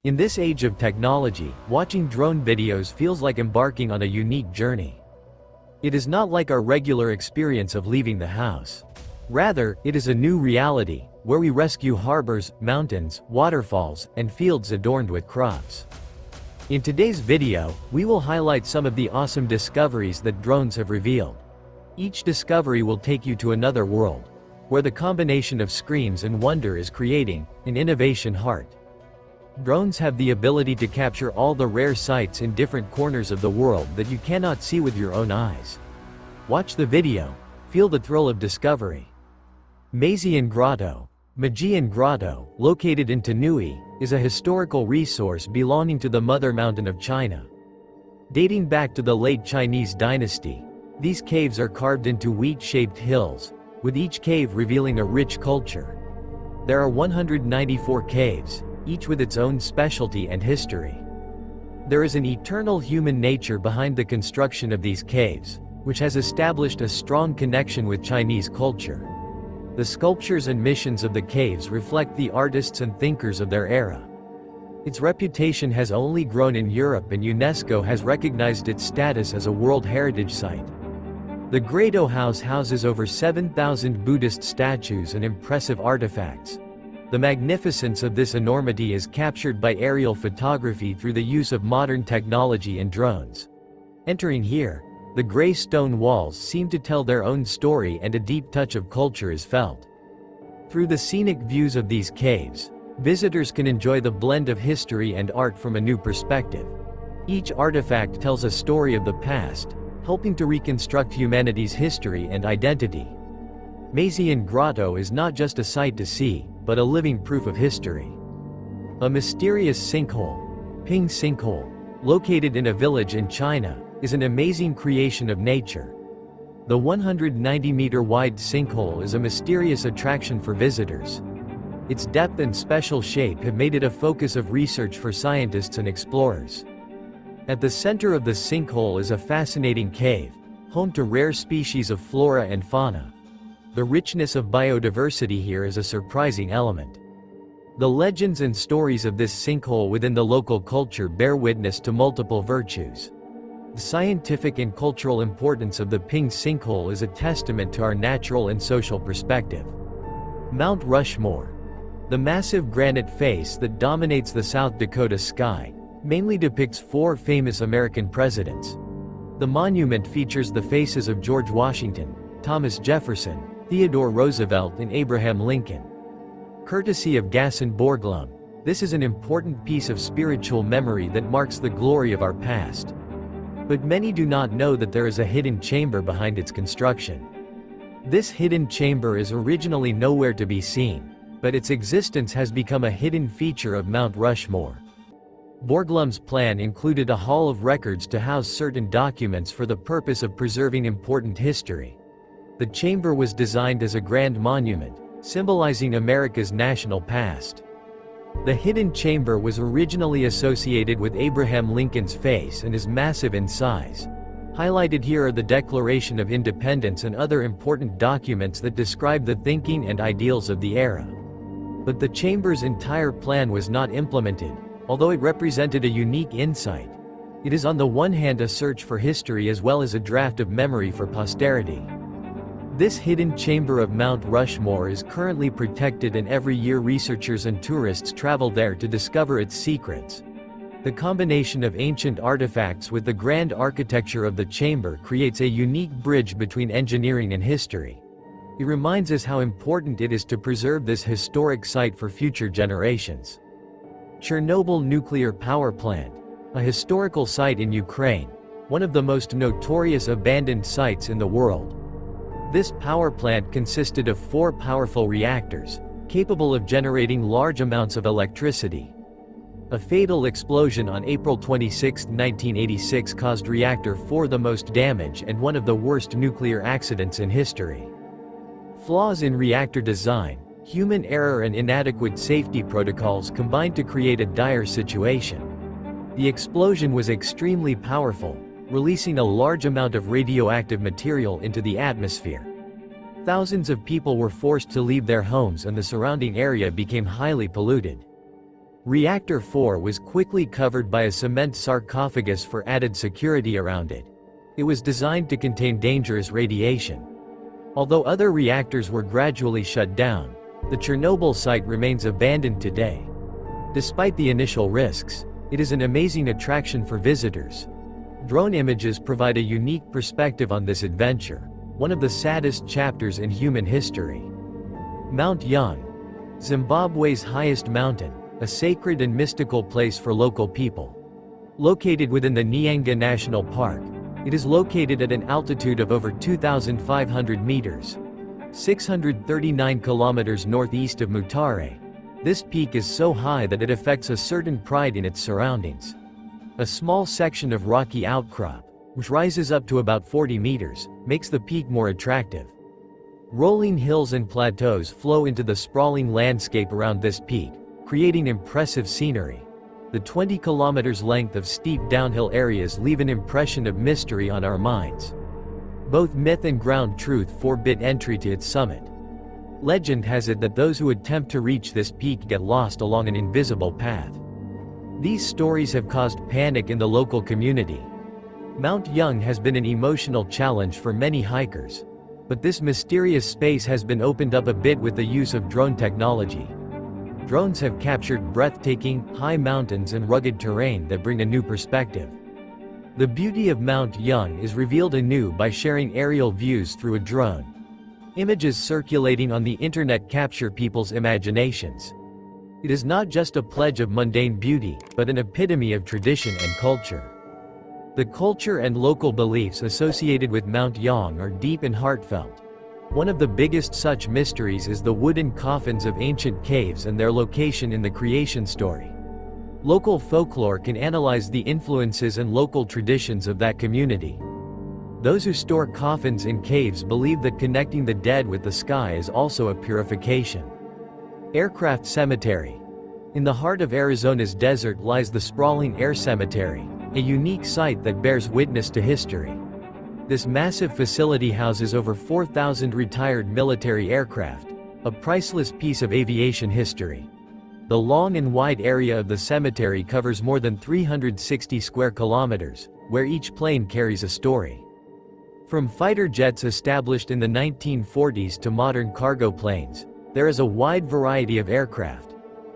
In this age of technology, watching drone videos feels like embarking on a unique journey. It is not like our regular experience of leaving the house. Rather, it is a new reality, where we rescue harbors, mountains, waterfalls, and fields adorned with crops. In today's video, we will highlight some of the awesome discoveries that drones have revealed. Each discovery will take you to another world, where the combination of screams and wonder is creating an innovation heart. Drones have the ability to capture all the rare sights in different corners of the world that you cannot see with your own eyes. Watch the video, feel the thrill of discovery. Mazian Grotto. Mazian Grotto, located in Tanui, is a historical resource belonging to the Mother Mountain of China. Dating back to the late Chinese dynasty, these caves are carved into wheat-shaped hills, with each cave revealing a rich culture. There are 194 caves, each with its own specialty and history. There is an eternal human nature behind the construction of these caves, which has established a strong connection with Chinese culture. The sculptures and missions of the caves reflect the artists and thinkers of their era. Its reputation has only grown in Europe, and UNESCO has recognized its status as a World Heritage Site. The Grotto House houses over 7,000 Buddhist statues and impressive artifacts. The magnificence of this enormity is captured by aerial photography through the use of modern technology and drones. Entering here, the gray stone walls seem to tell their own story, and a deep touch of culture is felt. Through the scenic views of these caves, visitors can enjoy the blend of history and art from a new perspective. Each artifact tells a story of the past, helping to reconstruct humanity's history and identity. Mazian Grotto is not just a sight to see, but a living proof of history. A mysterious sinkhole, Ping Sinkhole, located in a village in China, is an amazing creation of nature. The 190-meter-wide sinkhole is a mysterious attraction for visitors. Its depth and special shape have made it a focus of research for scientists and explorers. At the center of the sinkhole is a fascinating cave, home to rare species of flora and fauna. The richness of biodiversity here is a surprising element. The legends and stories of this sinkhole within the local culture bear witness to multiple virtues. The scientific and cultural importance of the Ping Sinkhole is a testament to our natural and social perspective. Mount Rushmore. The massive granite face that dominates the South Dakota sky mainly depicts 4 famous American presidents. The monument features the faces of George Washington, Thomas Jefferson, Theodore Roosevelt, and Abraham Lincoln. Courtesy of Gaston Borglum, this is an important piece of spiritual memory that marks the glory of our past. But many do not know that there is a hidden chamber behind its construction. This hidden chamber is originally nowhere to be seen, but its existence has become a hidden feature of Mount Rushmore. Borglum's plan included a hall of records to house certain documents for the purpose of preserving important history. The chamber was designed as a grand monument, symbolizing America's national past. The hidden chamber was originally associated with Abraham Lincoln's face and is massive in size. Highlighted here are the Declaration of Independence and other important documents that describe the thinking and ideals of the era. But the chamber's entire plan was not implemented, although it represented a unique insight. It is on the one hand a search for history as well as a draft of memory for posterity. This hidden chamber of Mount Rushmore is currently protected, and every year researchers and tourists travel there to discover its secrets. The combination of ancient artifacts with the grand architecture of the chamber creates a unique bridge between engineering and history. It reminds us how important it is to preserve this historic site for future generations. Chernobyl Nuclear Power Plant, a historical site in Ukraine, one of the most notorious abandoned sites in the world. This power plant consisted of 4 powerful reactors, capable of generating large amounts of electricity. A fatal explosion on April 26, 1986 caused Reactor 4 the most damage and one of the worst nuclear accidents in history. Flaws in reactor design, human error and inadequate safety protocols combined to create a dire situation. The explosion was extremely powerful, releasing a large amount of radioactive material into the atmosphere. Thousands of people were forced to leave their homes and the surrounding area became highly polluted. Reactor 4 was quickly covered by a cement sarcophagus for added security around it. It was designed to contain dangerous radiation. Although other reactors were gradually shut down, the Chernobyl site remains abandoned today. Despite the initial risks, it is an amazing attraction for visitors. Drone images provide a unique perspective on this adventure, one of the saddest chapters in human history. Mount Young, Zimbabwe's highest mountain, a sacred and mystical place for local people. Located within the Nyanga National Park, it is located at an altitude of over 2,500 meters, 639 kilometers northeast of Mutare. This peak is so high that it affects a certain pride in its surroundings. A small section of rocky outcrop, which rises up to about 40 meters, makes the peak more attractive. Rolling hills and plateaus flow into the sprawling landscape around this peak, creating impressive scenery. The 20 kilometers length of steep downhill areas leave an impression of mystery on our minds. Both myth and ground truth forbid entry to its summit. Legend has it that those who attempt to reach this peak get lost along an invisible path. These stories have caused panic in the local community. Mount Young has been an emotional challenge for many hikers. But this mysterious space has been opened up a bit with the use of drone technology. Drones have captured breathtaking, high mountains and rugged terrain that bring a new perspective. The beauty of Mount Young is revealed anew by sharing aerial views through a drone. Images circulating on the internet capture people's imaginations. It is not just a pledge of mundane beauty, but an epitome of tradition and culture. The culture and local beliefs associated with Mount Young are deep and heartfelt. One of the biggest such mysteries is the wooden coffins of ancient caves and their location in the creation story. Local folklore can analyze the influences and local traditions of that community. Those who store coffins in caves believe that connecting the dead with the sky is also a purification. Aircraft Cemetery. In the heart of Arizona's desert lies the sprawling Air Cemetery, a unique site that bears witness to history. This massive facility houses over 4,000 retired military aircraft, a priceless piece of aviation history. The long and wide area of the cemetery covers more than 360 square kilometers, where each plane carries a story. From fighter jets established in the 1940s to modern cargo planes, there is a wide variety of aircraft.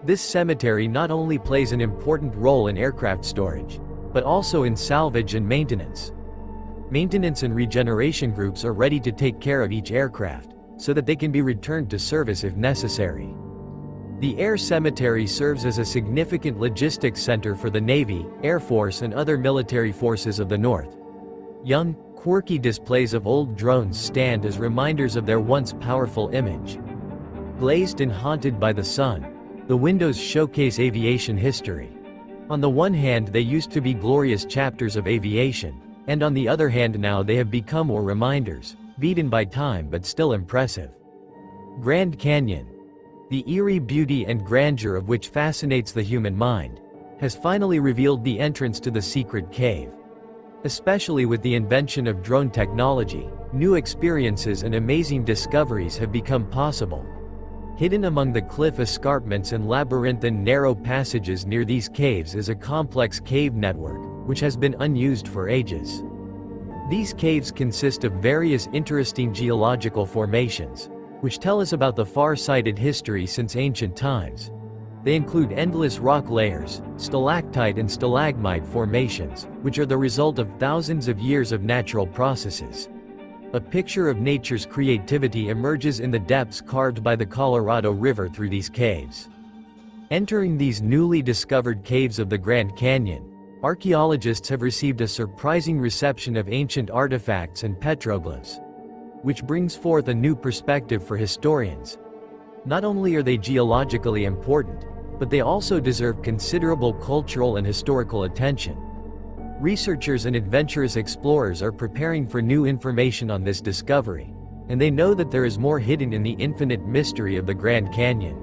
This cemetery not only plays an important role in aircraft storage, but also in salvage and maintenance. Maintenance and regeneration groups are ready to take care of each aircraft, so that they can be returned to service if necessary. The Air Cemetery serves as a significant logistics center for the Navy, Air Force and other military forces of the North. Young, quirky displays of old drones stand as reminders of their once powerful image. Glazed and haunted by the sun, the windows showcase aviation history. On the one hand, they used to be glorious chapters of aviation, and on the other hand now they have become more reminders, beaten by time but still impressive. Grand Canyon. The eerie beauty and grandeur of which fascinates the human mind, has finally revealed the entrance to the secret cave. Especially with the invention of drone technology, new experiences and amazing discoveries have become possible. Hidden among the cliff escarpments and labyrinthine narrow passages near these caves is a complex cave network, which has been unused for ages. These caves consist of various interesting geological formations, which tell us about the far-sighted history since ancient times. They include endless rock layers, stalactite and stalagmite formations, which are the result of thousands of years of natural processes. A picture of nature's creativity emerges in the depths carved by the Colorado River through these caves. Entering these newly discovered caves of the Grand Canyon, archaeologists have received a surprising reception of ancient artifacts and petroglyphs, which brings forth a new perspective for historians. Not only are they geologically important, but they also deserve considerable cultural and historical attention. Researchers and adventurous explorers are preparing for new information on this discovery, and they know that there is more hidden in the infinite mystery of the Grand Canyon.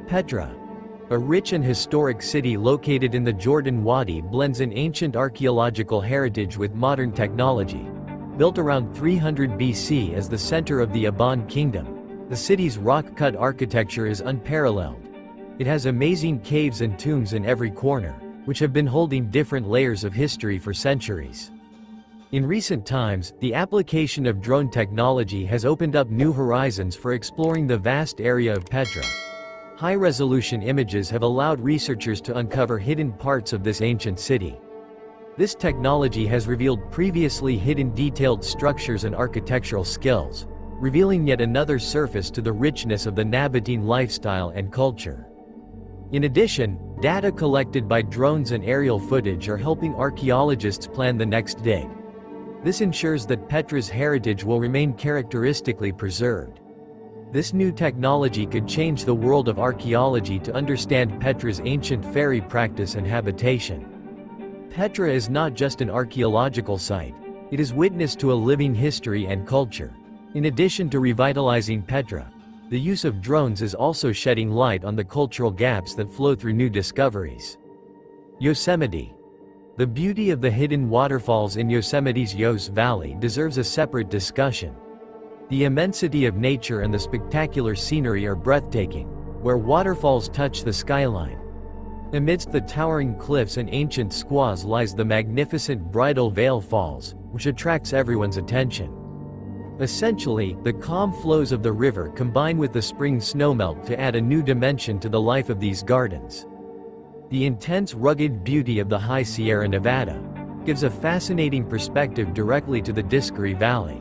Petra. A rich and historic city located in the Jordan Wadi blends an ancient archaeological heritage with modern technology. Built around 300 BC as the center of the Aban Kingdom, the city's rock-cut architecture is unparalleled. It has amazing caves and tombs in every corner, which have been holding different layers of history for centuries. In recent times, the application of drone technology has opened up new horizons for exploring the vast area of Petra. High-resolution images have allowed researchers to uncover hidden parts of this ancient city. This technology has revealed previously hidden detailed structures and architectural skills, revealing yet another surface to the richness of the Nabatean lifestyle and culture. In addition, data collected by drones and aerial footage are helping archaeologists plan the next dig. This ensures that Petra's heritage will remain characteristically preserved. This new technology could change the world of archaeology to understand Petra's ancient fairy practice and habitation. Petra is not just an archaeological site, it is witness to a living history and culture. In addition to revitalizing Petra, the use of drones is also shedding light on the cultural gaps that flow through new discoveries. Yosemite. The beauty of the hidden waterfalls in Yosemite's Yos Valley deserves a separate discussion. The immensity of nature and the spectacular scenery are breathtaking, where waterfalls touch the skyline. Amidst the towering cliffs and ancient squaws lies the magnificent Bridal Veil Falls, which attracts everyone's attention. Essentially, the calm flows of the river combine with the spring snowmelt to add a new dimension to the life of these gardens. The intense rugged beauty of the High Sierra Nevada gives a fascinating perspective directly to the Discovery Valley.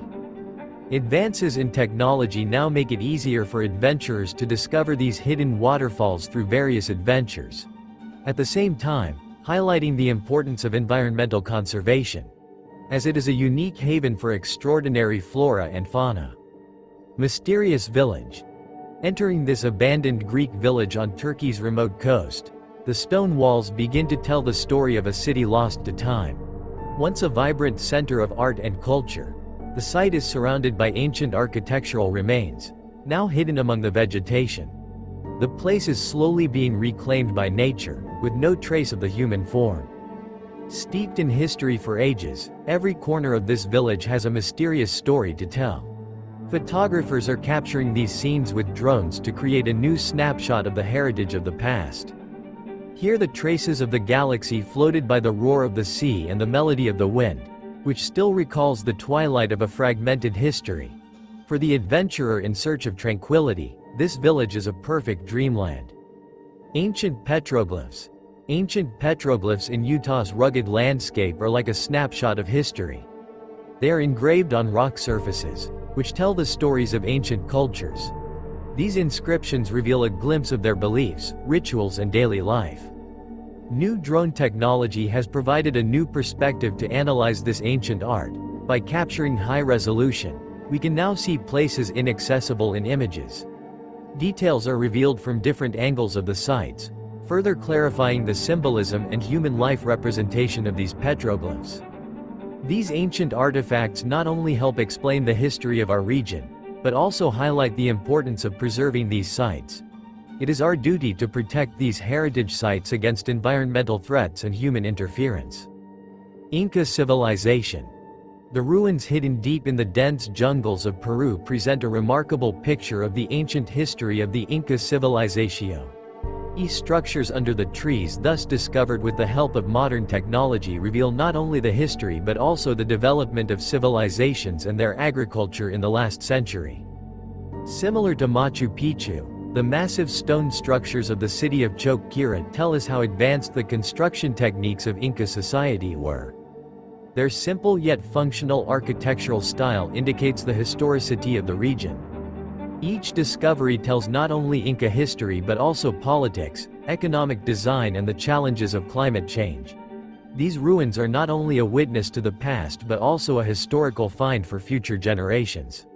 Advances in technology now make it easier for adventurers to discover these hidden waterfalls through various adventures. At the same time, highlighting the importance of environmental conservation, as it is a unique haven for extraordinary flora and fauna. Mysterious Village. Entering this abandoned Greek village on Turkey's remote coast, the stone walls begin to tell the story of a city lost to time. Once a vibrant center of art and culture, the site is surrounded by ancient architectural remains, now hidden among the vegetation. The place is slowly being reclaimed by nature, with no trace of the human form. Steeped in history for ages, every corner of this village has a mysterious story to tell. Photographers are capturing these scenes with drones to create a new snapshot of the heritage of the past. Here the traces of the galaxy floated by the roar of the sea and the melody of the wind, which still recalls the twilight of a fragmented history. For the adventurer in search of tranquility, this village is a perfect dreamland. Ancient Petroglyphs. Ancient petroglyphs in Utah's rugged landscape are like a snapshot of history. They are engraved on rock surfaces, which tell the stories of ancient cultures. These inscriptions reveal a glimpse of their beliefs, rituals and daily life. New drone technology has provided a new perspective to analyze this ancient art. By capturing high resolution, we can now see places inaccessible in images. Details are revealed from different angles of the sites, further clarifying the symbolism and human life representation of these petroglyphs. These ancient artifacts not only help explain the history of our region, but also highlight the importance of preserving these sites. It is our duty to protect these heritage sites against environmental threats and human interference. Inca Civilization. The ruins hidden deep in the dense jungles of Peru present a remarkable picture of the ancient history of the Inca Civilization. These structures under the trees thus discovered with the help of modern technology reveal not only the history but also the development of civilizations and their agriculture in the last century. Similar to Machu Picchu, the massive stone structures of the city of Choqquira tell us how advanced the construction techniques of Inca society were. Their simple yet functional architectural style indicates the historicity of the region. Each discovery tells not only Inca history but also politics, economic design and the challenges of climate change. These ruins are not only a witness to the past but also a historical find for future generations.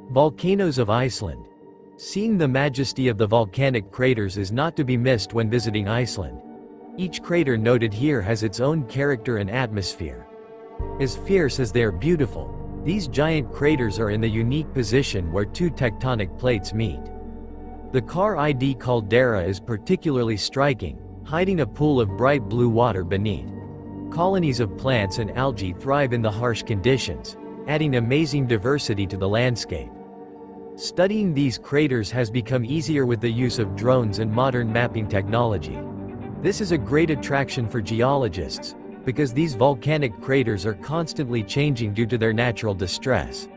Volcanoes of Iceland. Seeing the majesty of the volcanic craters is not to be missed when visiting Iceland. Each crater noted here has its own character and atmosphere. As fierce as they are beautiful, these giant craters are in the unique position where two tectonic plates meet. The Car ID caldera is particularly striking, hiding a pool of bright blue water beneath. Colonies of plants and algae thrive in the harsh conditions, adding amazing diversity to the landscape. Studying these craters has become easier with the use of drones and modern mapping technology. This is a great attraction for geologists, because these volcanic craters are constantly changing due to their natural distress.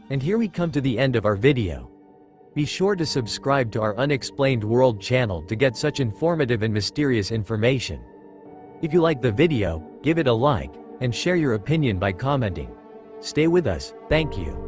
And here we come to the end of our video. Be sure to subscribe to our Unexplained World channel to get such informative and mysterious information. If you like the video, give it a like, and share your opinion by commenting. Stay with us, thank you.